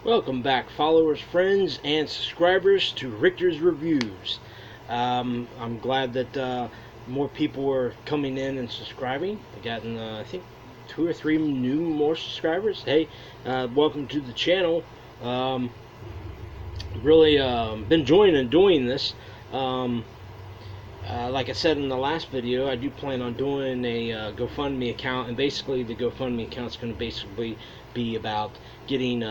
Welcome back, followers, friends, and subscribers to Richter's Reviews. I'm glad that more people are coming in and subscribing. I've gotten, I think, 2 or 3 more subscribers. Hey, welcome to the channel. Really been enjoying doing this. Like I said in the last video, I do plan on doing a GoFundMe account, and basically the GoFundMe account is going to basically be about getting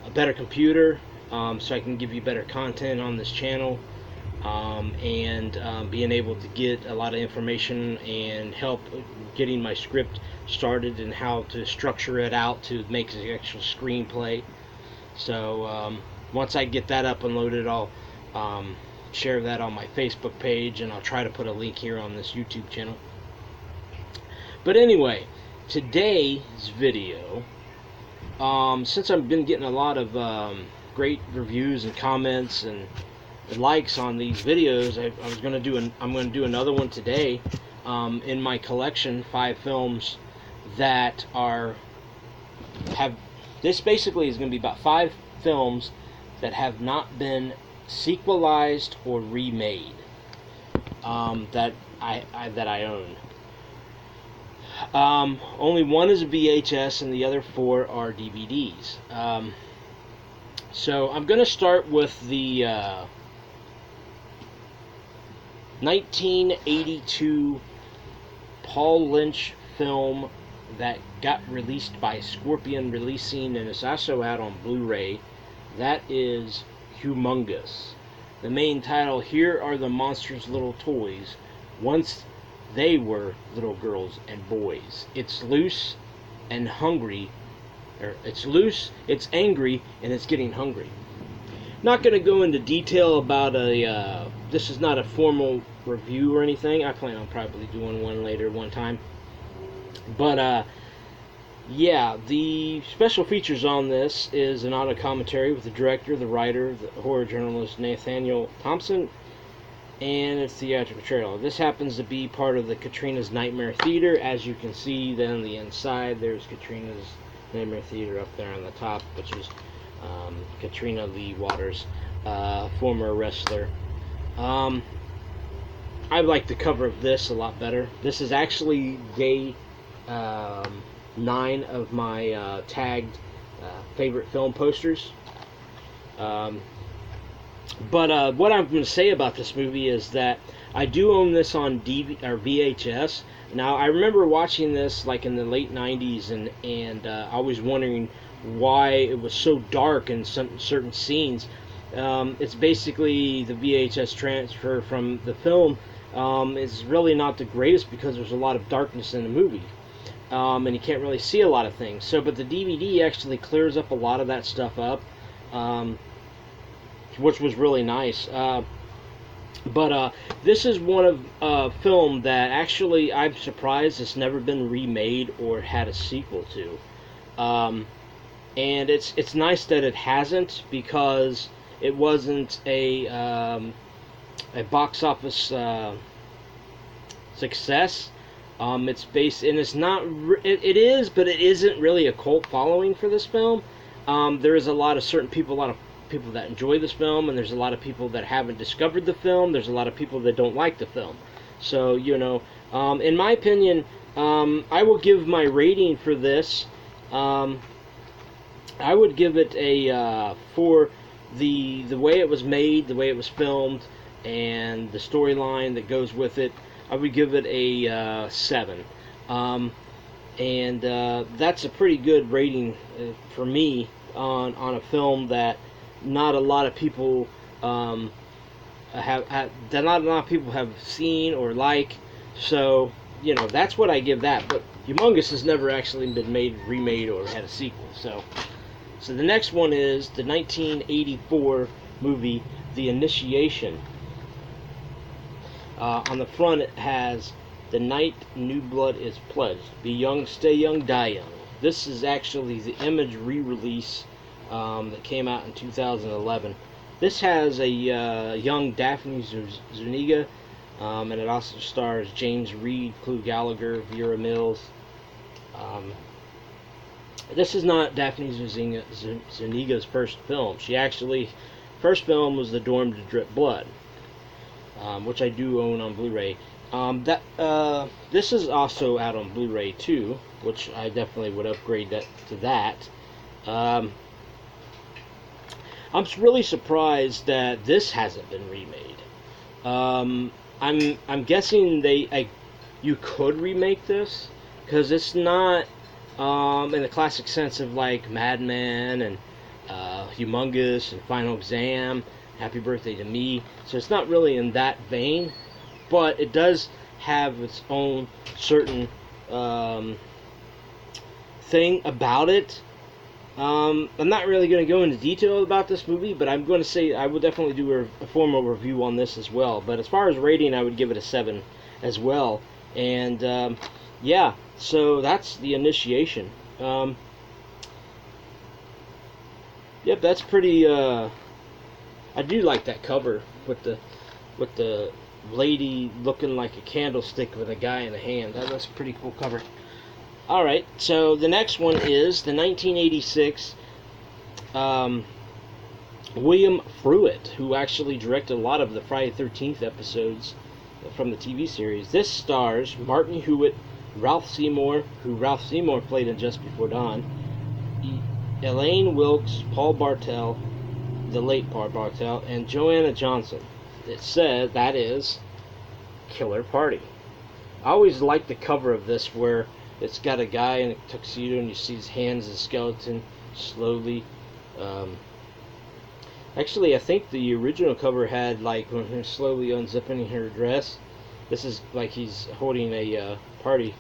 a better computer, so I can give you better content on this channel, and being able to get a lot of information and help getting my script started and how to structure it out to make the actual screenplay. So once I get that up and loaded, I'll share that on my Facebook page, and I'll try to put a link here on this YouTube channel. But anyway, today's video, since I've been getting a lot of great reviews and comments and likes on these videos, I'm going to do another one today. In my collection, 5 films that this basically is going to be about 5 films that have not been sequelized or remade, that I own. Only one is a VHS and the other 4 are DVDs. So I'm going to start with the 1982 Paul Lynch film that got released by Scorpion Releasing, and it's also out on Blu-ray. That is Humongous. The main title: Here Are the Monsters' Little Toys. Once they were little girls and boys. It's loose and hungry, or it's loose, it's angry, and it's getting hungry. Not going to go into detail about this is not a formal review or anything. I plan on probably doing one later one time. But yeah, the special features on this is an audio commentary with the director, the writer, the horror journalist Nathaniel Thompson, and it's theatrical trailer. This happens to be part of the Katrina's Nightmare Theater. As you can see, then on the inside, there's Katrina's Nightmare Theater up there on the top, which is Katrina Lee Waters, former wrestler. I like the cover of this a lot better. This is actually day 9 of my tagged favorite film posters. But what I'm going to say about this movie is that I do own this on VHS. Now, I remember watching this like in the late 90s, and I was wondering why it was so dark in certain scenes. It's basically the VHS transfer from the film. It's really not the greatest because there's a lot of darkness in the movie, and you can't really see a lot of things. But the DVD actually clears up a lot of that stuff up, which was really nice. But this is one of film that actually I'm surprised it's never been remade or had a sequel to. And it's nice that it hasn't, because it wasn't a box office success. It's based, and it's not. It is, but it isn't really a cult following for this film. There is a lot of people that enjoy this film, and there's a lot of people that haven't discovered the film. There's a lot of people that don't like the film. So, in my opinion, I will give my rating for this. I would give it a for the way it was made, the way it was filmed, and the storyline that goes with it. I would give it a 7. And that's a pretty good rating for me on a film that not a lot of people have seen or like. So that's what I give that. But Humongous has never actually been remade or had a sequel. So the next one is the 1984 movie The Initiation. On the front it has "The Night New Blood is Pledged. Be young, stay young, die young." This is actually the Image re-release that came out in 2011. This has a young Daphne Zuniga, and it also stars James Reed, Clu Gallagher, Vera Mills, This is not Daphne Zuniga's first film. She actually, first film was The Dorm to Drip Blood, which I do own on Blu-ray. This is also out on Blu-ray too, which I definitely would upgrade that to that. Um, I'm really surprised that this hasn't been remade. I'm guessing you could remake this because it's not in the classic sense of like Mad Men and Humongous and Final Exam, Happy Birthday to Me. So it's not really in that vein, but it does have its own certain thing about it. I'm not really going to go into detail about this movie, but I'm going to say I will definitely do a formal review on this as well. But as far as rating, I would give it a 7 as well. And yeah, so that's The Initiation. Yep, that's pretty. I do like that cover with the lady looking like a candlestick with a guy in a hand. That's a pretty cool cover. Alright, so the next one is the 1986 William Fruitt, who actually directed a lot of the Friday the 13th episodes from the TV series. This stars Martin Hewitt, Ralph Seymour, who Ralph Seymour played in Just Before Dawn, Elaine Wilkes, Paul Bartel, the late Paul Bartel, and Joanna Johnson. It said that is Killer Party. I always like the cover of this where it's got a guy in a tuxedo and you see his hands as a skeleton slowly. Actually, I think the original cover had like when he's slowly unzipping her dress. This is like he's holding a party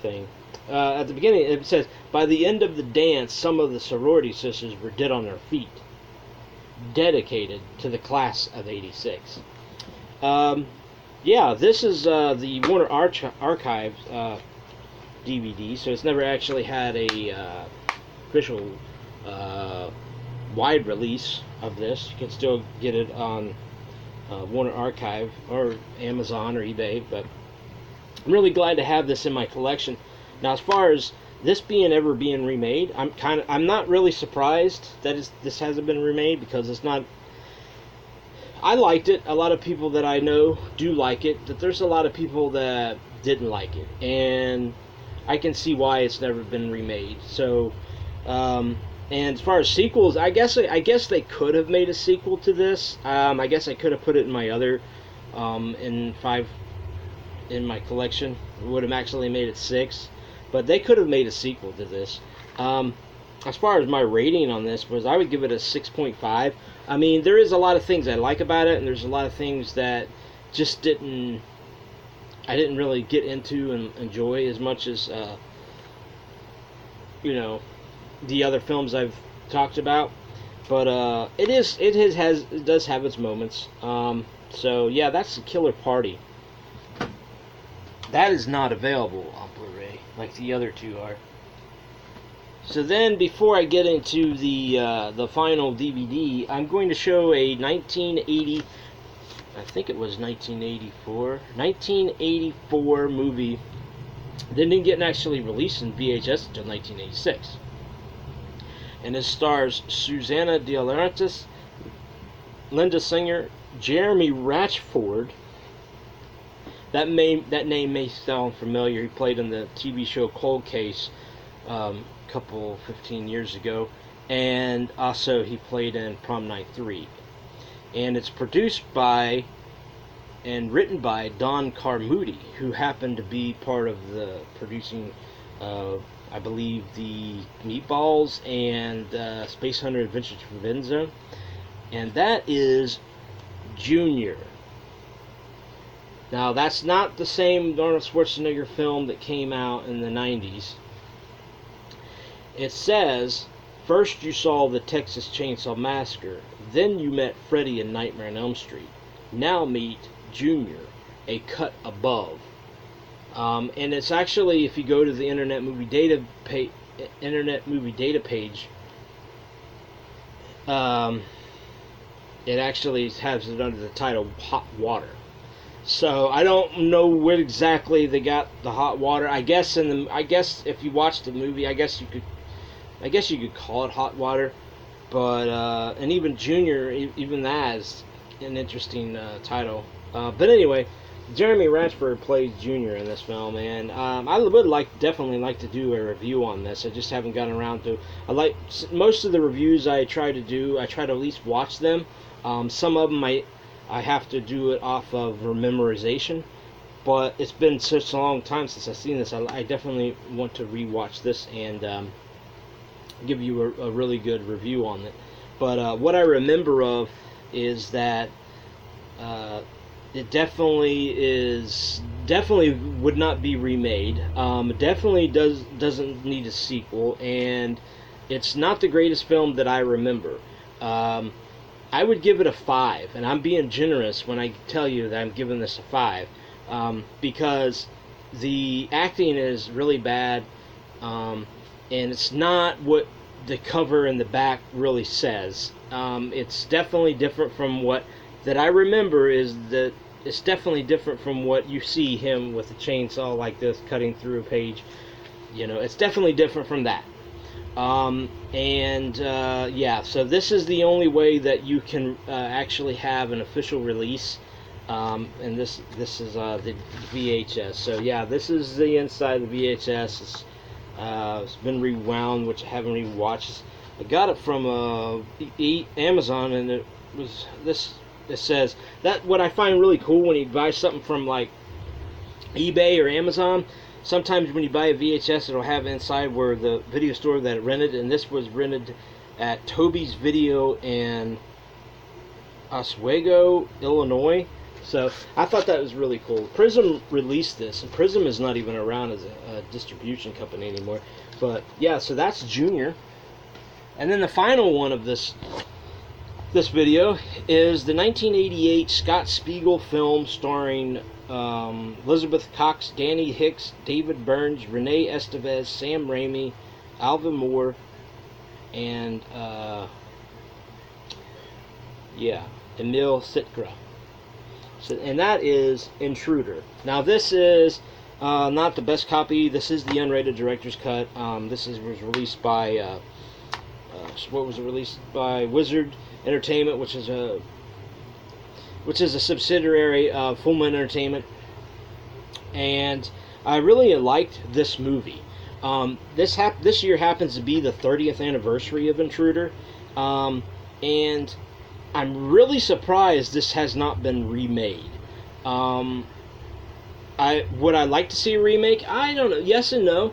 thing. At the beginning, it says, by the end of the dance, some of the sorority sisters were dead on their feet, dedicated to the class of '86. Yeah, this is the Warner Archives DVD, so it's never actually had a official wide release of this. You can still get it on Warner Archive or Amazon or eBay, but I'm really glad to have this in my collection. Now, as far as this ever being remade, I'm not really surprised that this hasn't been remade because it's not. I liked it. A lot of people that I know do like it. But there's a lot of people that didn't like it, and I can see why it's never been remade. So, and as far as sequels, I guess they could have made a sequel to this. I guess I could have put it in my other in my collection. It would have actually made it 6, but they could have made a sequel to this. As far as my rating on this was, I would give it a 6.5. I mean, there is a lot of things I like about it, and there's a lot of things that just I didn't really get into and enjoy as much as the other films I've talked about. But it does have its moments. So yeah, that's the Killer Party. That is not available on Blu-ray like the other two are. So then, before I get into the final DVD, I'm going to show a 1980. I think it was 1984 movie that didn't get actually released in VHS until 1986. And it stars Susanna De Laurentiis, Linda Singer, Jeremy Ratchford. That name may sound familiar. He played in the TV show Cold Case 15 years ago. And also he played in Prom Night 3. And it's produced by and written by Don Carmody, who happened to be part of the producing I believe the Meatballs and Space Hunter Adventure to Forbidden Zone. And that is Junior. Now, that's not the same Arnold Schwarzenegger film that came out in the 90s. It says, first you saw the Texas Chainsaw Massacre, then you met Freddy in Nightmare on Elm Street. Now meet Junior, a cut above. And it's actually, if you go to the Internet Movie Data page, it actually has it under the title Hot Water. So I don't know where exactly they got the hot water. I guess if you watch the movie, I guess you could I guess you could call it hot water, but and even Junior, even that is an interesting title. But anyway, Jeremy Ratchford plays Junior in this film, and I would definitely like to do a review on this. I just haven't gotten around to. I like most of the reviews I try to do. I try to at least watch them. Some of them I have to do it off of memorization, but it's been such a long time since I've seen this. I definitely want to rewatch this and give you a really good review on it. But what I remember of is that it definitely would not be remade. It definitely doesn't need a sequel, and it's not the greatest film that I remember. I would give it a 5, and I'm being generous when I tell you that I'm giving this a 5, because the acting is really bad, and it's not what the cover and the back really says. It's definitely different from what that I remember is that it's definitely different from what you see him with a chainsaw like this cutting through a page. It's definitely different from that. Yeah, so this is the only way that you can actually have an official release. And this is the VHS. So yeah, this is the inside of the VHS. It's been rewound, which I haven't rewatched. I got it from Amazon, and it was this. It says that what I find really cool when you buy something from like eBay or Amazon. Sometimes when you buy a VHS, it'll have inside where the video store that it rented, and this was rented at Toby's Video in Oswego, Illinois. So I thought that was really cool. Prism released this, and Prism is not even around as a distribution company anymore. But yeah, so that's Junior. And then the final one of this video is the 1988 Scott Spiegel film starring Elizabeth Cox, Danny Hicks, David Burns, Renee Estevez, Sam Raimi, Alvin Moore, and Emil Sitka. So, and that is Intruder. Now this is not the best copy. This is the unrated director's cut. This was released by released by Wizard Entertainment, which is a subsidiary of Full Metal Entertainment, and I really liked this movie. This year happens to be the 30th anniversary of Intruder, and I'm really surprised this has not been remade. Would I like to see a remake? I don't know. Yes and no.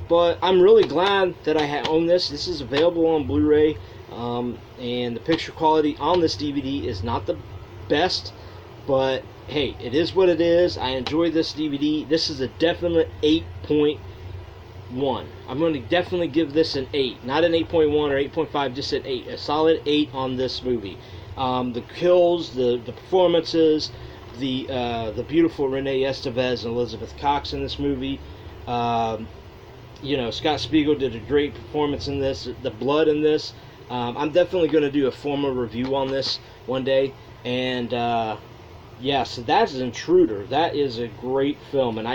But I'm really glad that I own this. This is available on Blu-ray, and the picture quality on this DVD is not the best, but hey, it is what it is. I enjoy this DVD. This is a definite 8.1. I'm going to definitely give this an 8. Not an 8.1 or 8.5, just an 8. A solid 8 on this movie. The kills, the performances, the beautiful Renee Estevez and Elizabeth Cox in this movie. Scott Spiegel did a great performance in this. The blood in this. I'm definitely going to do a formal review on this one day. And so that's Intruder. That is a great film, and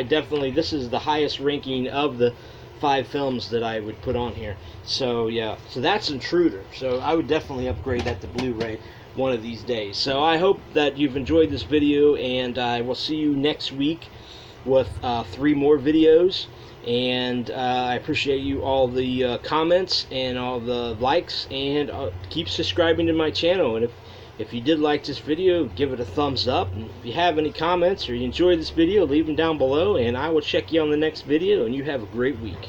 this is the highest ranking of the 5 films that I would put on here. So yeah, so that's Intruder. So I would definitely upgrade that to Blu-ray one of these days. So I hope that you've enjoyed this video, and I will see you next week with 3 more videos. And I appreciate you all the comments and all the likes, and keep subscribing to my channel. And if you did like this video, give it a thumbs up. And if you have any comments or you enjoyed this video, leave them down below, and I will check you on the next video, and you have a great week.